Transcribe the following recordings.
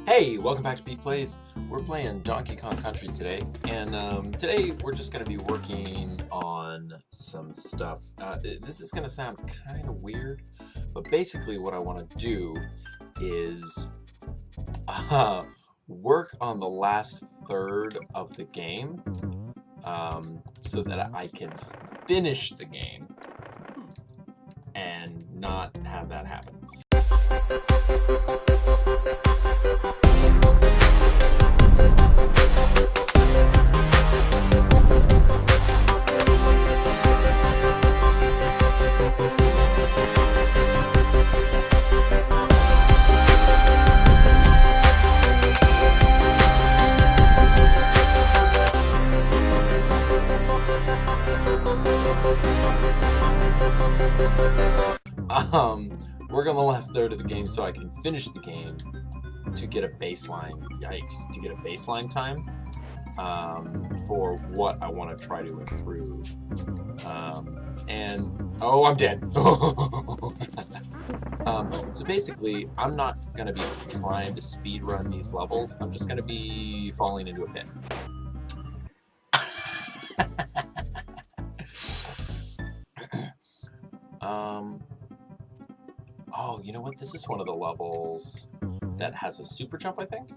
Hey, welcome back to PETEPLAYS. We're playing Donkey Kong Country today, and today we're just going to be working on some stuff. This is going to sound kind of weird, but basically what I want to do is work on the last third of the game so that I can finish the game and not have that happen. Work on the last third of the game so I can finish the game to get a baseline, to get a baseline time for what I want to try to improve. Oh, I'm dead. So basically, I'm not going to be trying to speedrun these levels. I'm just going to be falling into a pit. Oh, you know what? This is one of the levels that has a super jump, I think.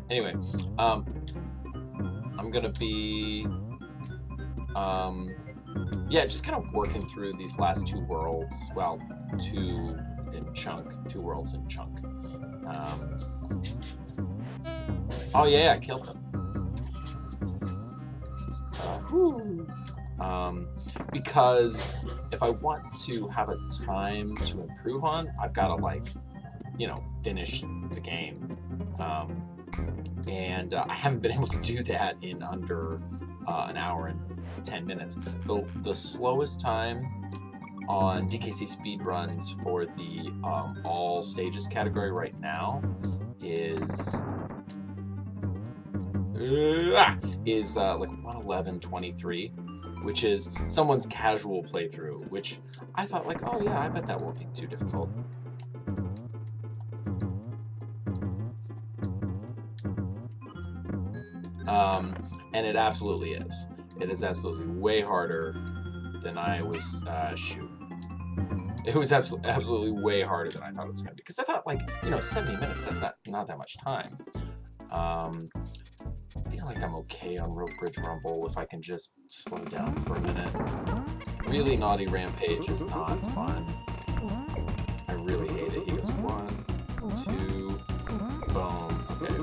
Anyway, I'm gonna be, yeah, just kind of working through these last two worlds. Well, two worlds in chunk. Oh yeah, I killed them. Because if I want to have a time to improve on, I've got to, like, you know, finish the game. And I haven't been able to do that in under an hour and 10 minutes. The slowest time on DKC Speedruns for the all stages category right now is like 1:11:23. Which is someone's casual playthrough, which I thought, like, oh yeah, I bet that won't be too difficult. And it absolutely is. It is absolutely way harder than I was, It was absolutely way harder than I thought it was going to be. Because I thought, like, you know, 70 minutes, that's not that much time. I feel like I'm okay on Rope Bridge Rumble if I can just slow down for a minute. Really Naughty Rampage is not fun. I really hate it. He goes 1, 2, boom. Okay.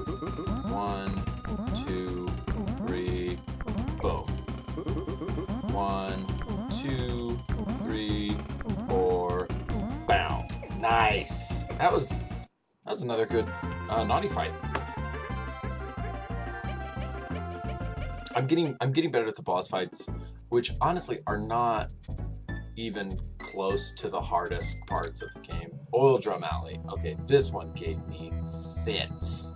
1, 2, 3, boom. 1, 2, 3, 4, bow. Nice. That was another good Naughty fight. I'm getting better at the boss fights, which honestly are not even close to the hardest parts of the game. Oil Drum Alley. Okay, this one gave me fits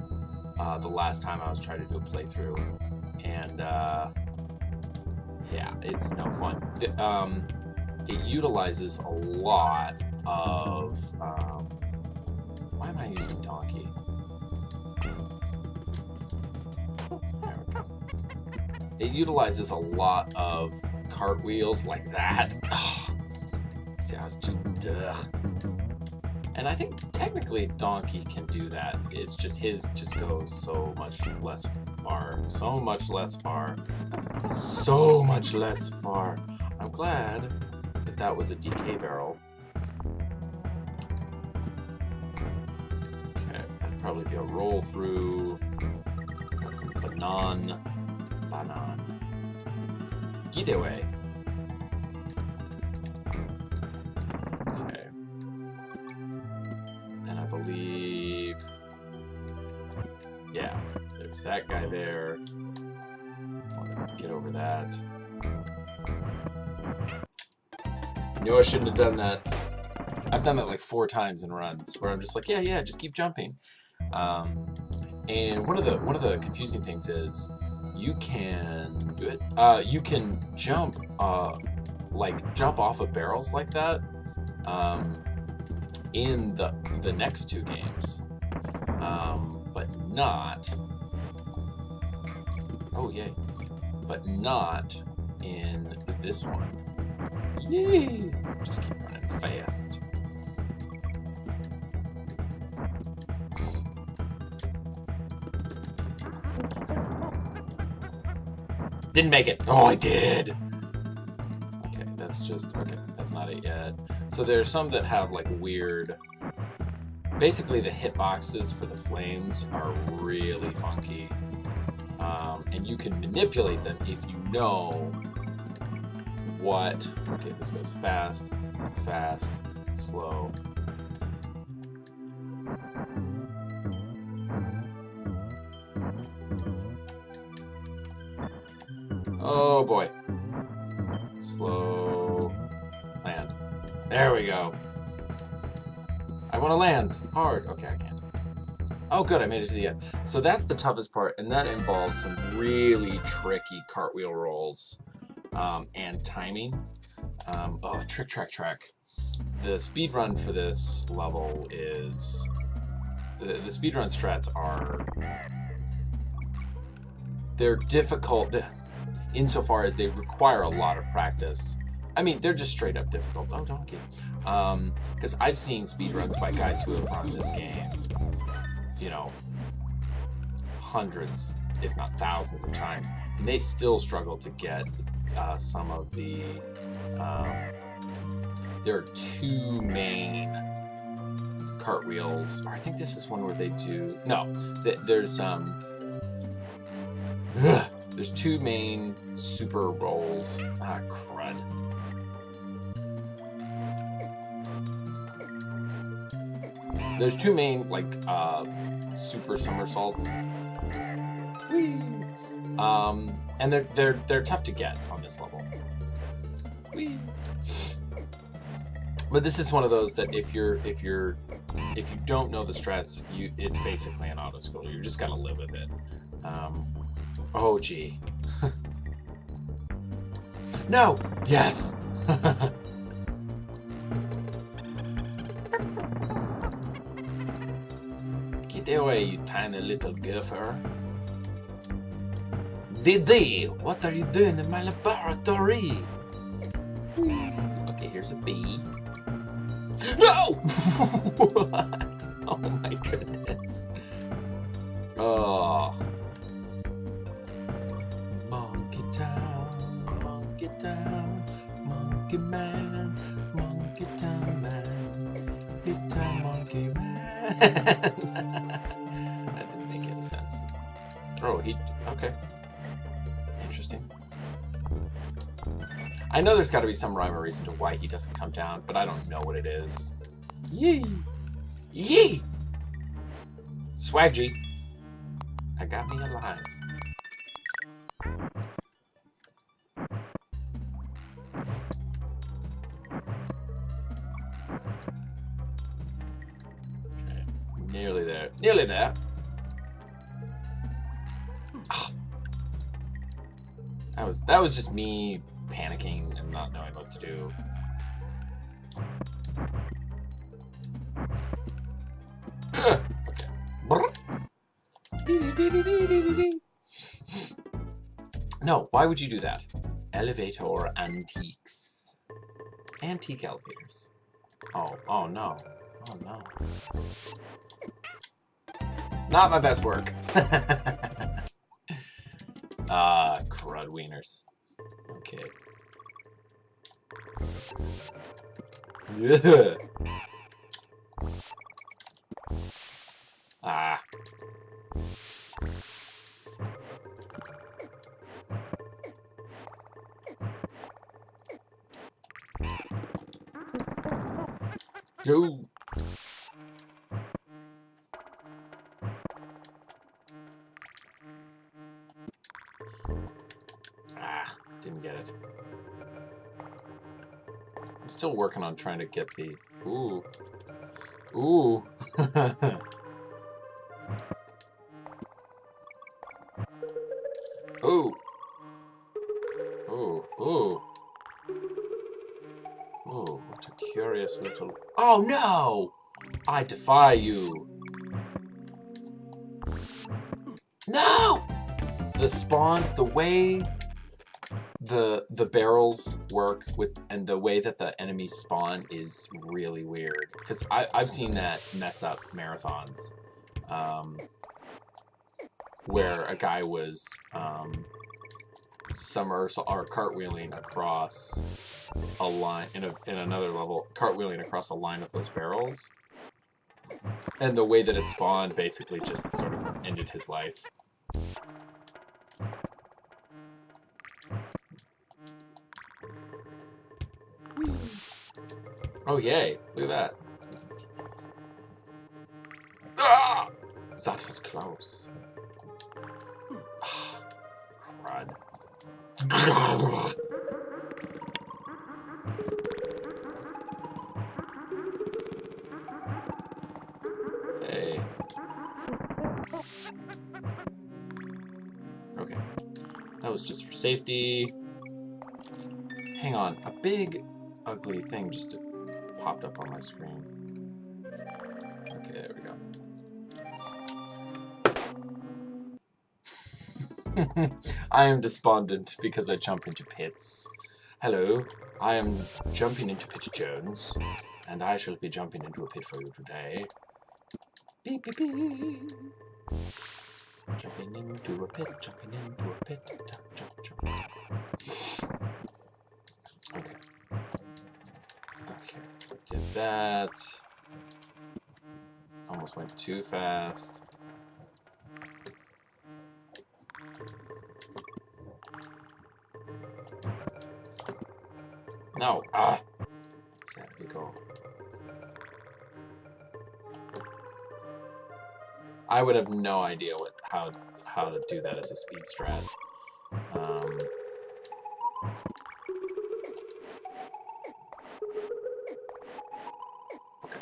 the last time I was trying to do a playthrough, and yeah, it's no fun. It utilizes a lot of why am I using Donkey? It utilizes a lot of cartwheels like that. Ugh. See, I was just, And I think technically Donkey can do that. It's just his just goes so much less far. So much less far. So much less far. I'm glad that that was a DK barrel. Okay, that'd probably be a roll through. Got some banan. Get away. Okay. And I believe, yeah, there's that guy there. Want to get over that. Knew I shouldn't have done that. I've done that like 4 times in runs where I'm just like, yeah, just keep jumping. And one of the confusing things is you can do it. You can jump, like jump off of barrels like that, in the next two games, but not. Oh yay! But not in this one. Yay! Just keep running fast. Didn't make it. Oh, I did. Okay, that's just okay. That's not it yet. So there's some that have like weird. Basically, the hitboxes for the flames are really funky. And you can manipulate them if you know what... Okay, this goes fast, fast, slow. Oh boy. Slow. Land. There we go. I want to land hard. Okay, I can't. Oh, good, I made it to the end. So that's the toughest part, and that involves some really tricky cartwheel rolls and timing. Oh, trick, track, track. The speed run for this level is... The speed run strats are... They're difficult insofar as they require a lot of practice. I mean, they're just straight up difficult. Oh, donkey. Because I've seen speedruns by guys who have run this game, you know, hundreds, if not thousands of times, and they still struggle to get some of the... there are two main cartwheels. Or I think this is one where they do... No, there's two main super rolls. Ah, crud. There's two main, like, super somersaults. Whee! And they're tough to get on this level. Whee! But this is one of those that if you don't know the strats, it's basically an autoscroller. You just gotta live with it. Oh gee. No! Yes! Get away, you tiny little gopher. Didi, what are you doing in my laboratory? Okay, here's a bee. No! What? Oh my goodness. Oh. Monkey town, monkey town, monkey man, monkey town man. It's time, monkey man. That didn't make any sense. Oh, okay. Interesting. I know there's got to be some rhyme or reason to why he doesn't come down, but I don't know what it is. Yee! Yee! Swaggy. I got me alive. Okay. Nearly there. Nearly there. Oh. That was just me panicking and not knowing what to do. Okay. No, why would you do that? Elevator antiques. Antique elevators. Oh no. Oh no. Not my best work. Crud wieners. Okay. Yeah. Ah. Go. Ah, didn't get it. I'm still working on trying to get the... Ooh. Ooh. Ooh. Ooh. Ooh. Ooh, what a curious little... Oh, no! I defy you. No! The spawns, the way the barrels work with, and the way that the enemies spawn is really weird. Because I've seen that mess up marathons. Where a guy was cartwheeling across a line in another level, cartwheeling across a line with those barrels, and the way that it spawned basically just sort of ended his life. Oh yay! Look at that. Ah! That was close. Crud. Hey. Okay. That was just for safety. Hang on. A big, ugly thing just popped up on my screen. Okay, there we go. I am despondent because I jump into pits. Hello, I am jumping into Pit Jones, and I shall be jumping into a pit for you today. Beep, beep, beep. Jumping into a pit, jumping into a pit. Jump, jump, jump. Okay. Okay, did that. Almost went too fast. No! Ah! Sad if you go. I would have no idea how to do that as a speed strat. Okay.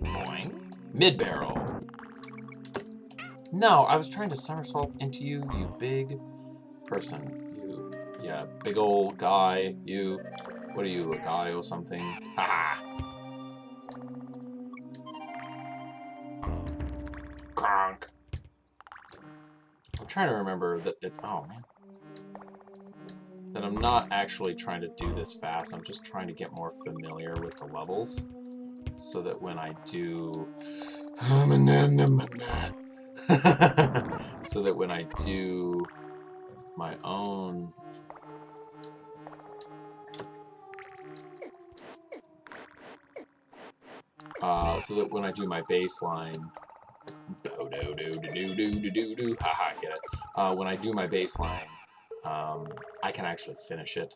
Boing. Mid-barrel. No, I was trying to somersault into you, you big person. You, yeah, big old guy. You, what are you, a guy or something? Ha! Kronk. I'm trying to remember that oh man. That I'm not actually trying to do this fast, I'm just trying to get more familiar with the levels. So that when I do... so that when I do my own... so that when I do my baseline... Haha, get it. When I do my baseline, I can actually finish it.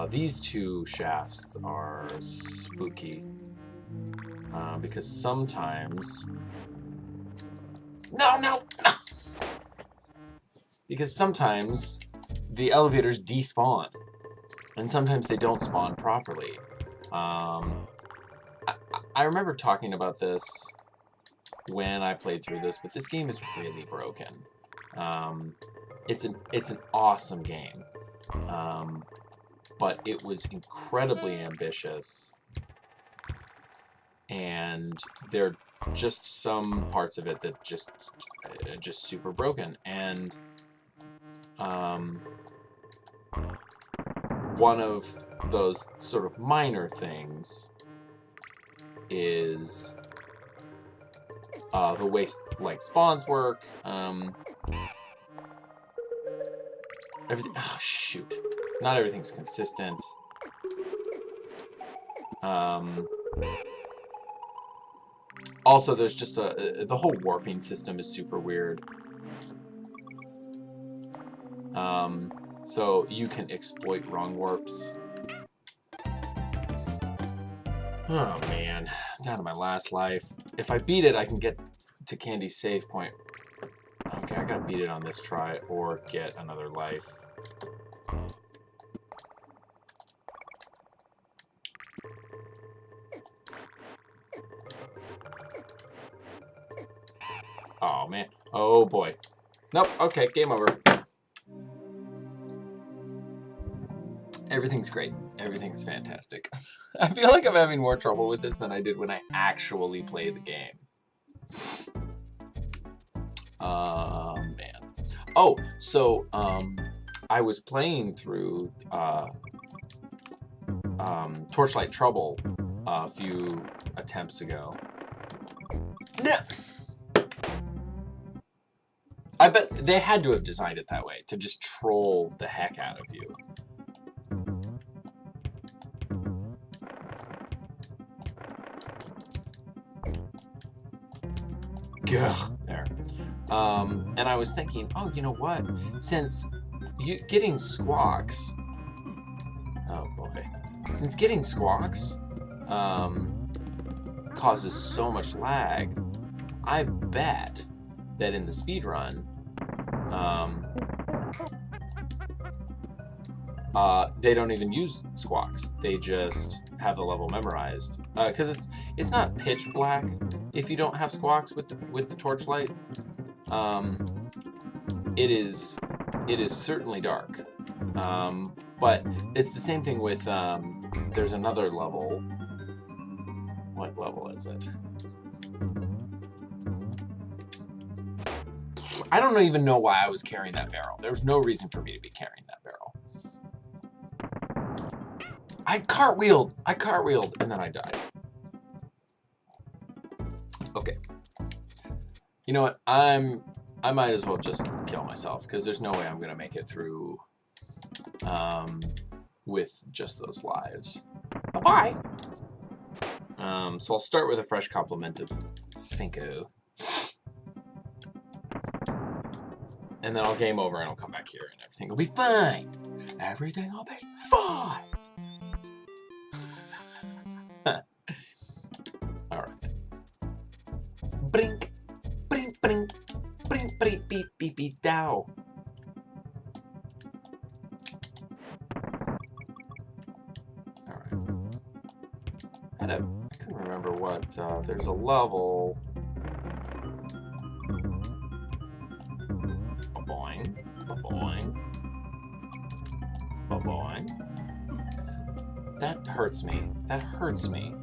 These two shafts are spooky. Because sometimes... No! Because sometimes the elevators despawn. And sometimes they don't spawn properly. I remember talking about this when I played through this, but this game is really broken. It's an awesome game. But it was incredibly ambitious. And there are just some parts of it that just super broken. And one of those sort of minor things is the way like spawns work. Everything. Oh shoot! Not everything's consistent. Also, there's just the whole warping system is super weird. So you can exploit wrong warps. Oh man, down to my last life. If I beat it, I can get to Candy's save point. Okay, I gotta beat it on this try or get another life. Oh man. Oh boy. Nope, okay, game over. Everything's great. Everything's fantastic. I feel like I'm having more trouble with this than I did when I actually play the game. Man. Oh, so, I was playing through, Torchlight Trouble a few attempts ago. No! I bet they had to have designed it that way, to just troll the heck out of you. Gah, there. And I was thinking, oh, you know what? Since getting squawks, oh boy, since getting squawks causes so much lag, I bet that in the speedrun, they don't even use squawks. They just have the level memorized. Because it's not pitch black if you don't have squawks with the torchlight. It is certainly dark. But it's the same thing with there's another level. What level is it? I don't even know why I was carrying that barrel. There was no reason for me to be carrying that barrel. I cartwheeled, and then I died. Okay. You know what? I might as well just kill myself, because there's no way I'm gonna make it through with just those lives. Bye-bye! So I'll start with a fresh complement of Cinco. And then I'll game over and I'll come back here and everything will be fine. Everything will be fine. Alright. Brink, brink, brink, brink, brink, beep, beep, beep, dow. Alright. I couldn't remember what, there's a level. Ba-boing, ba-boing, ba-boing. That hurts me. That hurts me.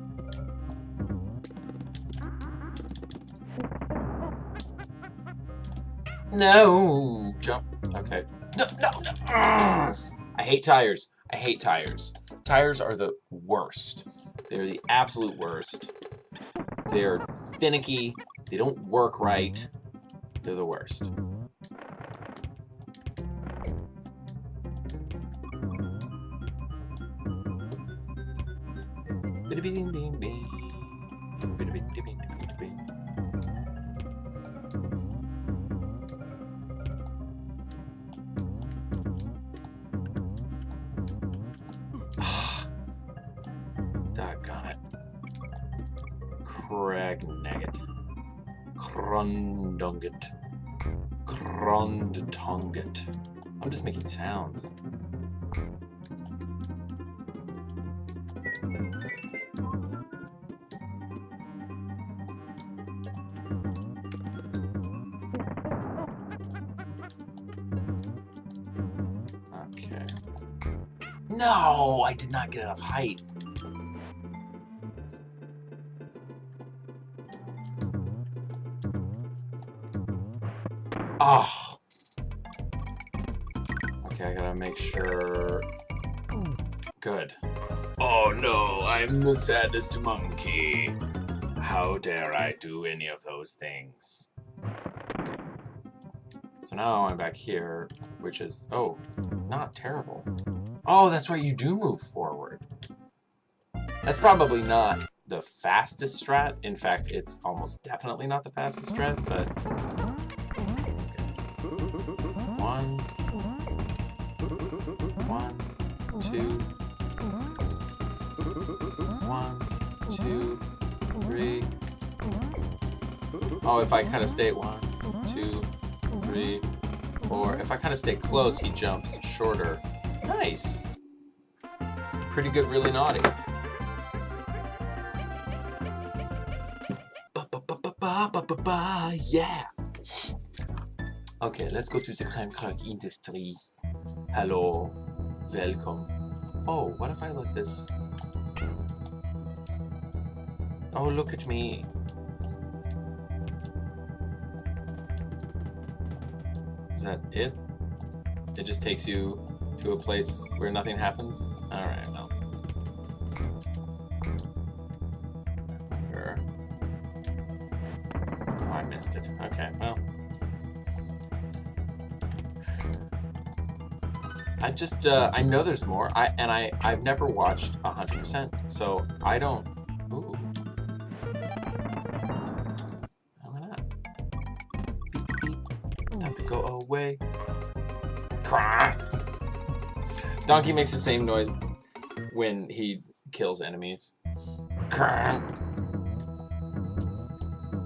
No! Jump. Okay. No, no, no! Ugh. I hate tires. I hate tires. Tires are the worst. They're the absolute worst. They're finicky. They don't work right. They're the worst. Doggone it. Cragnaget. Crundunget. Crundtunget. I'm just making sounds. Okay. No, I did not get enough height. Oh. Okay, I gotta make sure. Good. Oh no, I'm the saddest monkey. How dare I do any of those things? Okay. So now I'm back here, which is, oh, not terrible. Oh, that's right, you do move forward. That's probably not the fastest strat. In fact, it's almost definitely not the fastest strat, but... One, 2, 1, 2, 3. Oh, if I kind of stay 1, 2, 3, 4. If I kind of stay close, he jumps shorter. Nice. Pretty good, really naughty. Yeah. Okay, let's go to the Crème Croque Industries. Hello, welcome. Oh, what if I let this... Oh, look at me. Is that it? It just takes you to a place where nothing happens? Alright, well. Sure. Oh, I missed it. Okay, well. I just, I know there's more. I've never watched 100%, so I don't... Ooh. Why not? Beep, beep. Time to go away. Crah! Donkey makes the same noise when he kills enemies. Crah!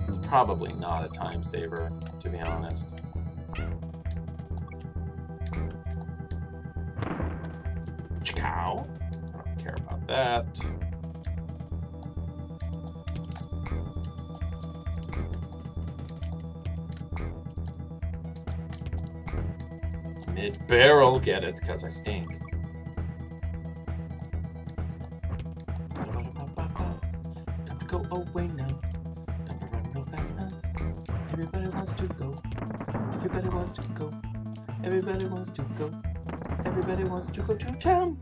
It's probably not a time saver, to be honest. Cow. I don't care about that. Mid-barrel, get it, because I stink. Time to go away now. Time to run real fast now. Everybody wants to go. Everybody wants to go. Everybody wants to go. Everybody wants to go to town.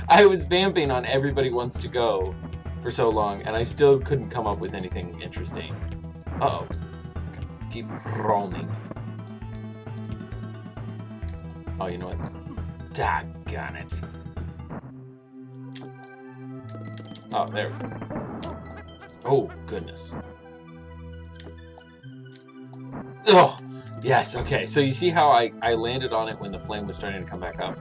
I was vamping on Everybody Wants to Go for so long, and I still couldn't come up with anything interesting. Uh-oh. Okay. Keep rolling. Oh, you know what? Doggone it. Oh, there we go. Oh, goodness. Oh, yes, okay. So you see how I landed on it when the flame was starting to come back up?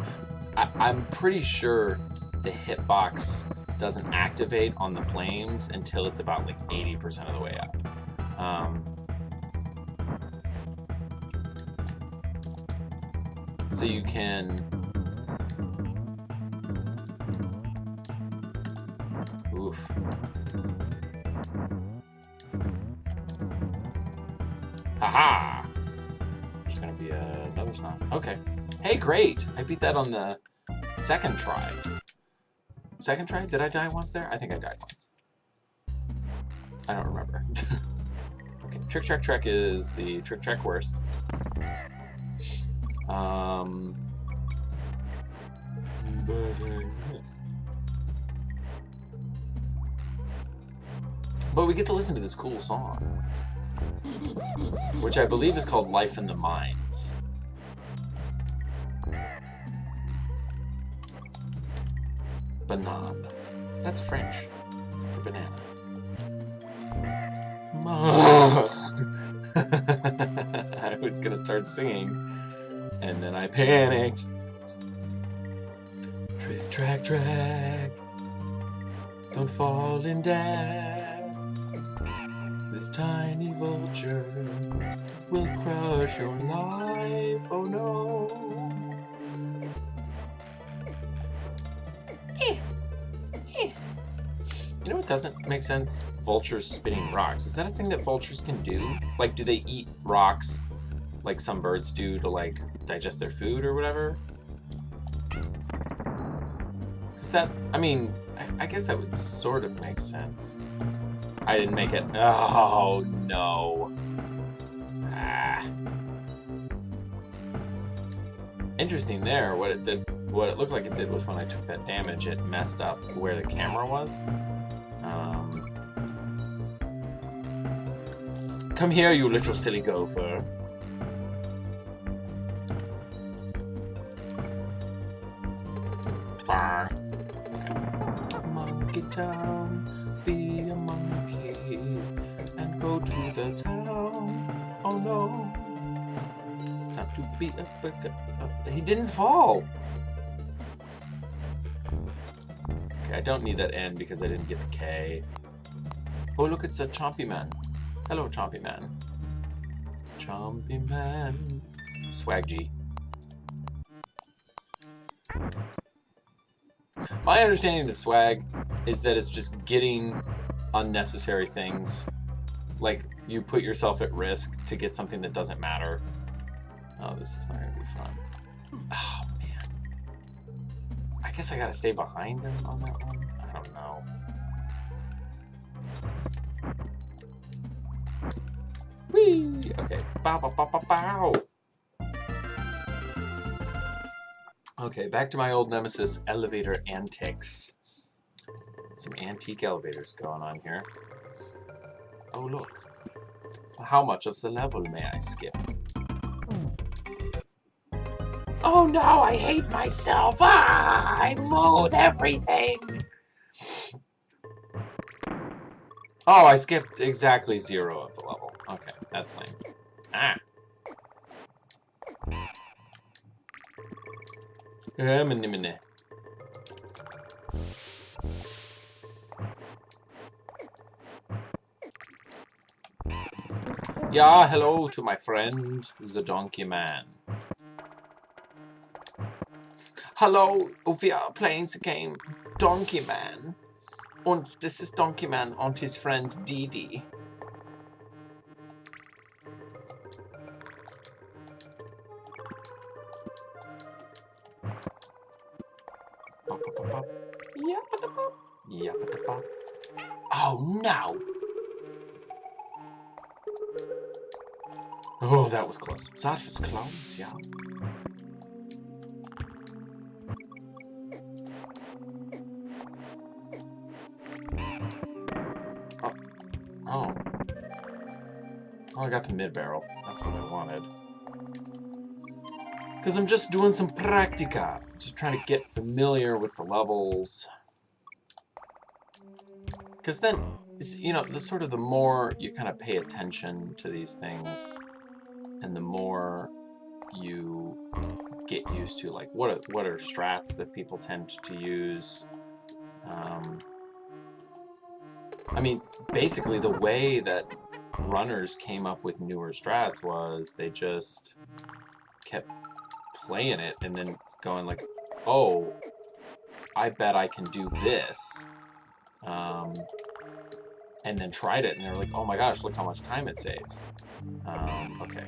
I'm pretty sure the hitbox doesn't activate on the flames until it's about like 80% of the way up. So you can... Oof. Haha! There's gonna be another snot. Okay. Hey, great! I beat that on the second try. Second try? Did I die once there? I think I died once. I don't remember. Okay, Trick Track Trek is the Trick Track worst. But we get to listen to this cool song, which I believe is called Life in the Mines. Banana. That's French for banana. I was gonna start singing, and then I panicked. Trick, track, track. Don't fall in death. This tiny vulture will crush your life. Oh no. You know what doesn't make sense? Vultures spitting rocks. Is that a thing that vultures can do? Like, do they eat rocks like some birds do to, like, digest their food or whatever? Because that, I mean, I guess that would sort of make sense. I didn't make it. Oh, no. Ah. Interesting there. What it did, what it looked like it did was when I took that damage, it messed up where the camera was. Come here, you little silly gopher. Bar. Okay. Monkey Town, be a monkey and go to the town. Oh no. Time to be a he didn't fall. Okay, I don't need that N because I didn't get the K. Oh, look, it's a Chompy Man. Hello, Chompy Man. Chompy Man. Swag G. My understanding of swag is that it's just getting unnecessary things. Like, you put yourself at risk to get something that doesn't matter. Oh, this is not going to be fun. Oh, man. guess I gotta stay behind him on that one. I don't know. Whee! Okay. Bow, bow, bow, bow, bow. Okay, back to my old nemesis, elevator antics. Some antique elevators going on here. Oh, look. How much of the level may I skip? Oh no, I hate myself! Ah, I loathe everything! Oh, I skipped exactly 0 of the level. Okay, that's lame. Ah! Yeah, hello to my friend, the Donkey Man. Hello, we are playing the game Donkey Man. And this is Donkey Man and his friend Dee. Oh no! Oh, that was close. That was close, yeah. Oh. Oh, I got the mid-barrel. That's what I wanted. Because I'm just doing some practica. Just trying to get familiar with the levels. Because then, you know, the more you kind of pay attention to these things, and the more you get used to, like, what are strats that people tend to use. I mean, basically the way that runners came up with newer strats was they just kept playing it and then going like, oh, I bet I can do this. And then tried it and they were like, oh my gosh, look how much time it saves. Okay.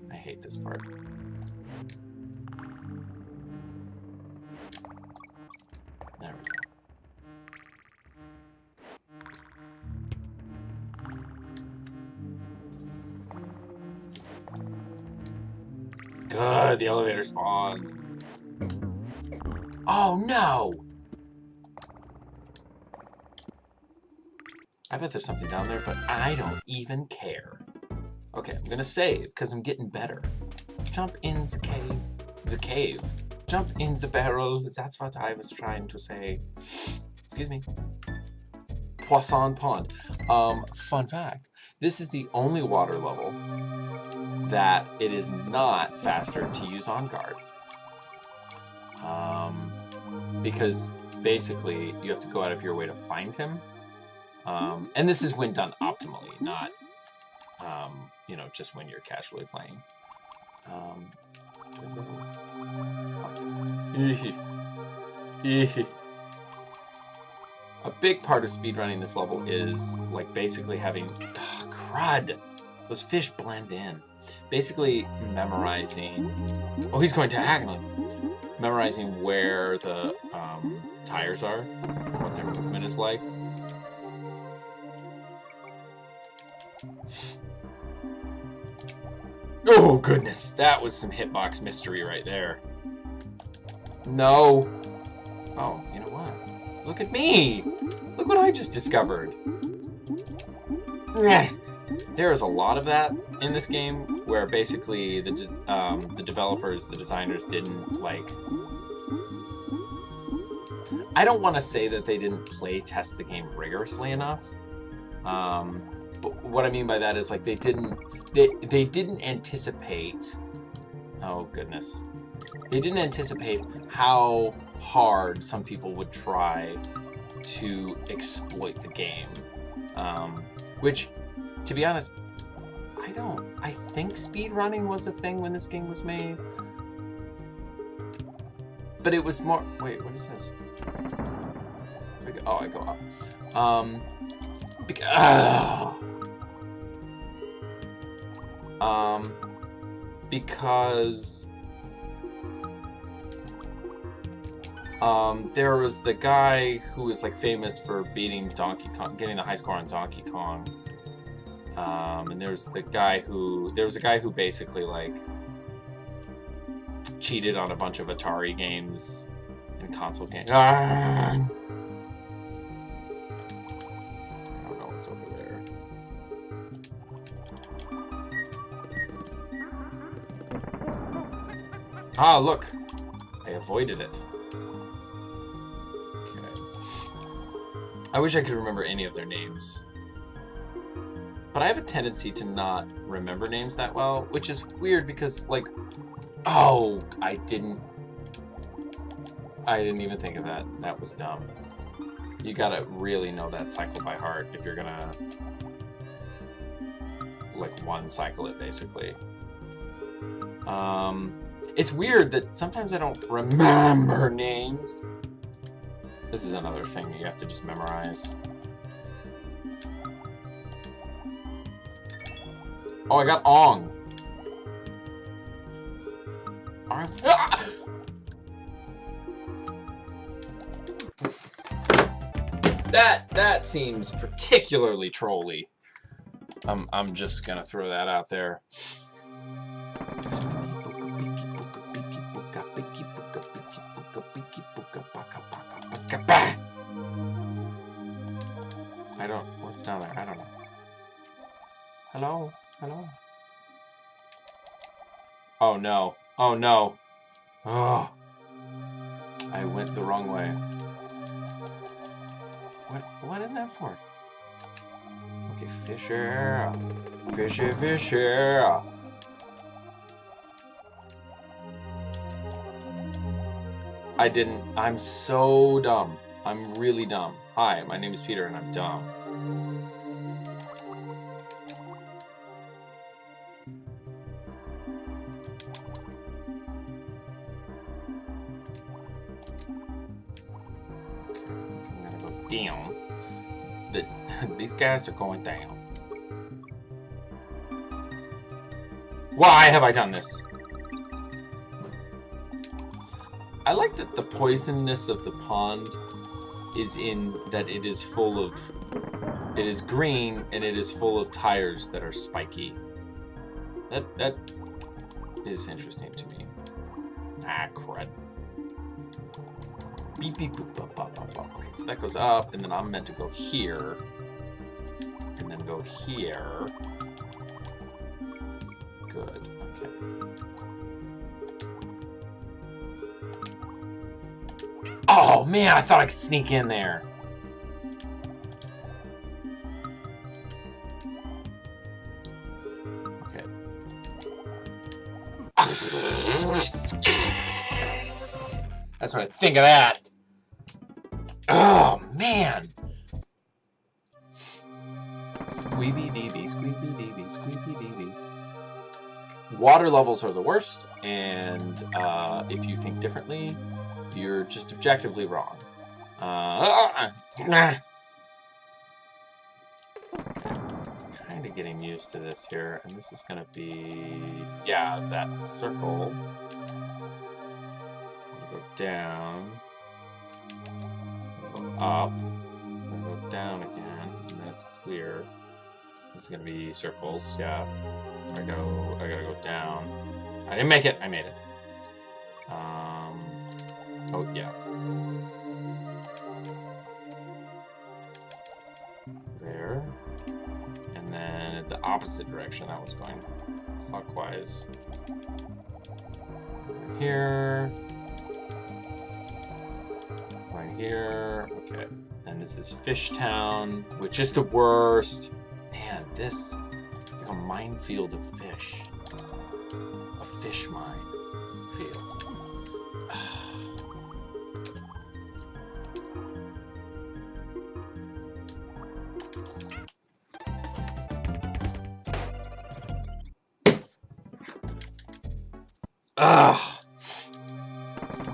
I hate this part. There we go. Good, the elevator spawned. Oh no! I bet there's something down there, but I don't even care. Okay, I'm gonna save, because I'm getting better. Jump in the cave. The cave. Jump in the barrel. That's what I was trying to say. Excuse me. Poisson Pond. Fun fact. This is the only water level that it is not faster to use on guard. Because basically you have to go out of your way to find him. And this is when done optimally, not, you know, just when you're casually playing. A big part of speedrunning this level is, like, basically having... Ugh, crud! Those fish blend in. Basically memorizing... Oh, he's going diagonally! Memorizing where the tires are, what their movement is like. Oh, goodness! That was some hitbox mystery right there. No! Oh, you know what? Look at me! Look what I just discovered! There is a lot of that in this game, where basically the developers, the designers didn't, like... I don't want to say that they didn't play test the game rigorously enough. But what I mean by that is, like, they didn't anticipate... Oh, goodness. They didn't anticipate how hard some people would try to exploit the game. Which, to be honest, I think speedrunning was a thing when this game was made. But it was more... Wait, what is this? Oh, I go up. Because There was the guy who was like famous for beating Donkey Kong, getting the high score on Donkey Kong. And there was a guy who basically like cheated on a bunch of Atari games and console games. I don't know what's over there. Ah, look! I avoided it. Okay. I wish I could remember any of their names. But I have a tendency to not remember names that well, which is weird because, like, oh, I didn't even think of that. That was dumb. You gotta really know that cycle by heart if you're gonna, like, one cycle it, basically. It's weird that sometimes I don't remember names. This is another thing you have to just memorize. Oh, I got Ong. Alright. Ah! That seems particularly trolly. I'm just gonna throw that out there. I don't. What's down there? I don't know. Hello? Hello? Oh no. Oh no. Oh. I went the wrong way. What is that for? Okay, Fisher. Fisher. I didn't. I'm so dumb. I'm really dumb. Hi, my name is Peter and I'm dumb. Down. These guys are going down. Why have I done this? I like that the poisonness of the pond is in that it is full of... It is green and it is full of tires that are spiky. That is interesting to me. Ah, crud. Beep, beep, boop, bop, bop, bop, bop. Okay, so that goes up, and then I'm meant to go here. And then go here. Good, okay. Oh, man, I thought I could sneak in there. Okay. That's what I think of that. Oh, man. Squeeby-deeby, squeeby-deeby, squeeby-deeby. Water levels are the worst, and if you think differently, you're just objectively wrong. Kind of getting used to this here, and this is gonna be... Yeah, that circle. Go down. Go up. Go down again. And that's clear. This is gonna be circles, yeah. I gotta go down. I didn't make it. I made it. Oh yeah. There. And then the opposite direction. That was going clockwise. Here. Going here. Okay. And this is Fishtown, which is the worst. Man, this... It's like a minefield of fish. A fish minefield. Ugh.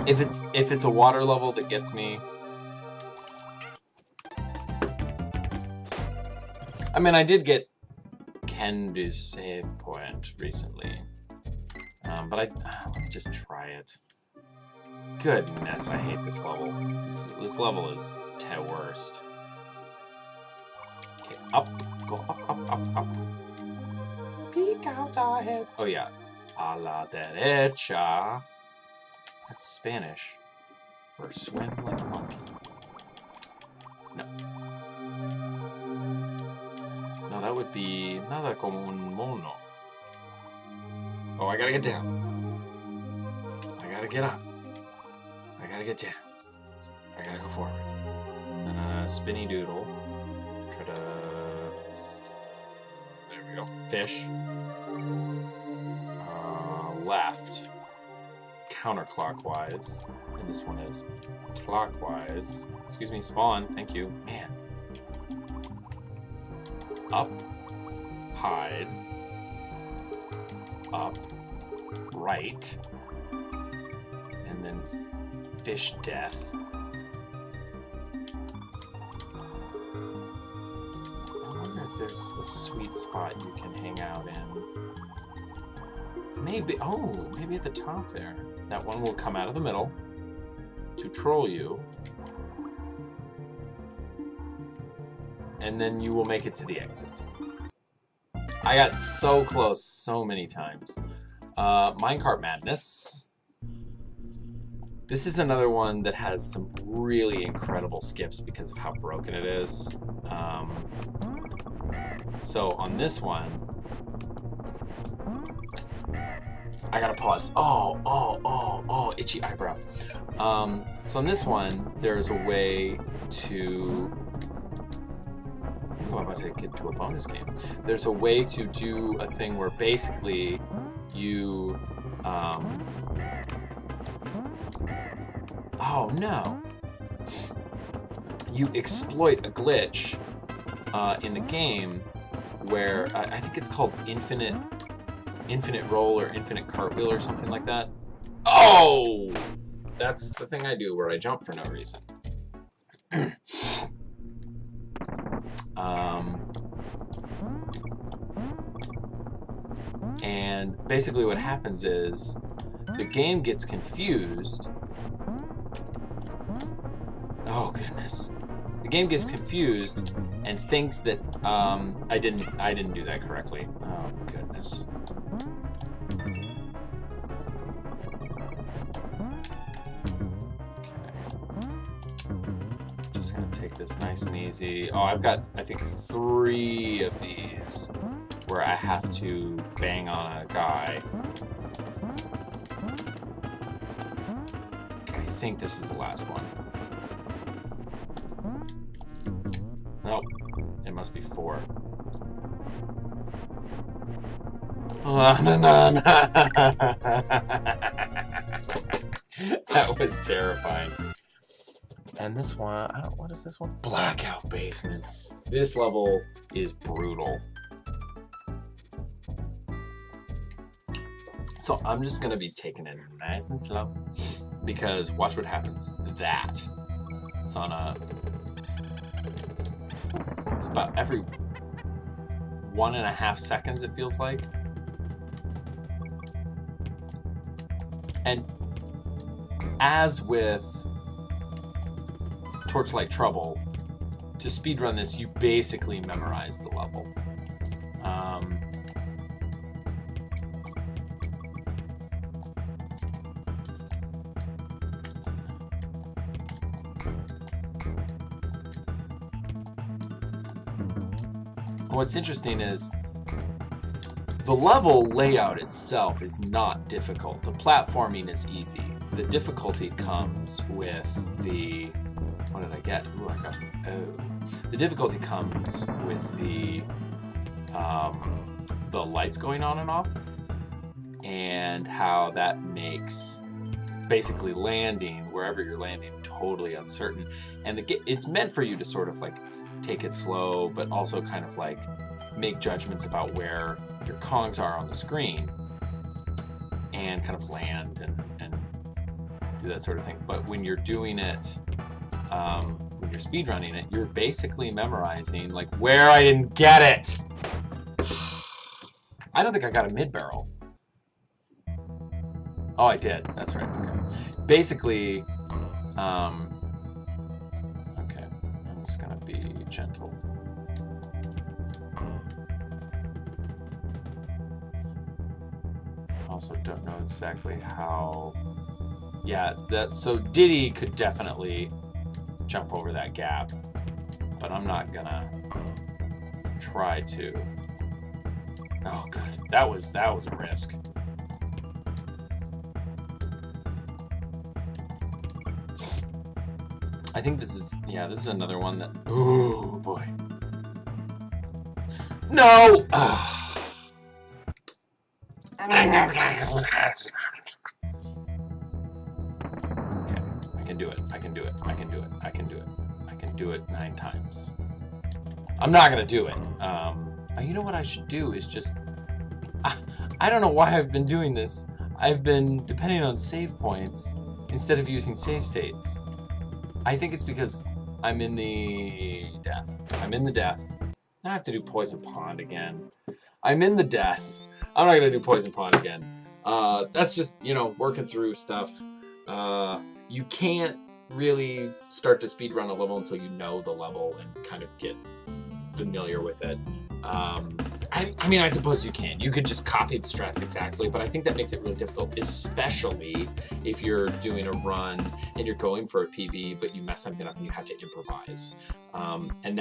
If it's a water level that gets me. I mean, I did get Kendu's save point recently, but let me just try it. Goodness, I hate this level. This level is the worst. Okay, up. Go up. Peek out our heads. Oh yeah. A la derecha. That's Spanish for swim like a monkey. No. No, that would be nada como un mono. Oh, I gotta get down. I gotta get up. I gotta get down. I gotta go forward. Spinny doodle. Try to... There we go. Fish. Left. Counterclockwise. And this one is clockwise. Excuse me, spawn. Thank you. Man. Up. Hide. Up. Right. And then fish death. I wonder if there's a sweet spot you can hang out in. Maybe, oh, maybe at the top there. That one will come out of the middle to troll you. And then you will make it to the exit. I got so close so many times. Minecart Madness. This is another one that has some really incredible skips because of how broken it is. So on this one, I gotta pause. Oh, itchy eyebrow. So on this one, there's a way to... I'm about to get to a bonus game. There's a way to do a thing where basically you... Oh no! You exploit a glitch in the game where I think it's called infinite roll or infinite cartwheel or something like that. Oh! That's the thing I do where I jump for no reason. And basically what happens is the game gets confused. Oh goodness. The game gets confused and thinks that I didn't do that correctly. Oh goodness. Just gonna take this nice and easy. Oh, I've got, I think, 3 of these where I have to bang on a guy. I think this is the last one. Nope. It must be 4. That was terrifying. And this one, I don't, what is this one? Blackout Basement. This level is brutal. So I'm just gonna be taking it nice and slow because watch what happens. That it's on a, it's about every 1.5 seconds it feels like. And as with Torchlight Trouble, to speedrun this, you basically memorize the level. What's interesting is the level layout itself is not difficult. The platforming is easy. The difficulty comes with the... What did I get? Ooh, I got... Oh. The difficulty comes with the lights going on and off, and how that makes basically landing, wherever you're landing, totally uncertain. And it's meant for you to sort of like take it slow, but also kind of like make judgments about where your Kongs are on the screen and kind of land and do that sort of thing. But when you're doing it, when you're speedrunning it, you're basically memorizing like where I didn't get it. I don't think I got a mid-barrel. Oh, I did. That's right. Okay. Basically, okay. I'm just gonna be gentle. Also, don't know exactly how. Yeah, so Diddy could definitely jump over that gap, but I'm not gonna try to. Oh, good. That was a risk. I think this is another one that. Ooh, boy. No. Okay, I can do it. I can do it. I can do it. I can do it. I can do it 9 times. I'm not gonna do it. You know what I should do is just. I don't know why I've been doing this. I've been depending on save points instead of using save states. I think it's because I'm in the death. I'm in the death. Now I have to do Poison Pond again. I'm in the death. I'm not gonna do Poison Pond again. That's just, you know, working through stuff. You can't really start to speedrun a level until you know the level and kind of get familiar with it. I mean, I suppose you can. You could just copy the strats exactly, but I think that makes it really difficult, especially if you're doing a run and you're going for a PB, but you mess something up and you have to improvise. And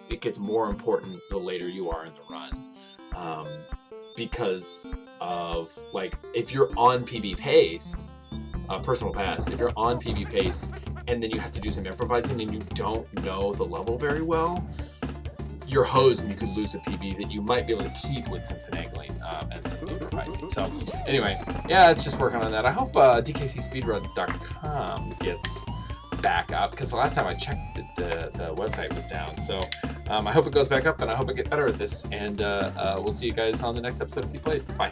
it gets more important the later you are in the run. Because of, like, if you're on PB pace, personal best, if you're on PB pace and then you have to do some improvising and you don't know the level very well, you're hosed and you could lose a PB that you might be able to keep with some finagling and some improvising. So anyway, yeah, it's just working on that. I hope DKCSpeedruns.com gets back up, because the last time I checked the website was down. So I hope it goes back up, and I hope I get better at this, and we'll see you guys on the next episode of PETEPLAYS. Bye.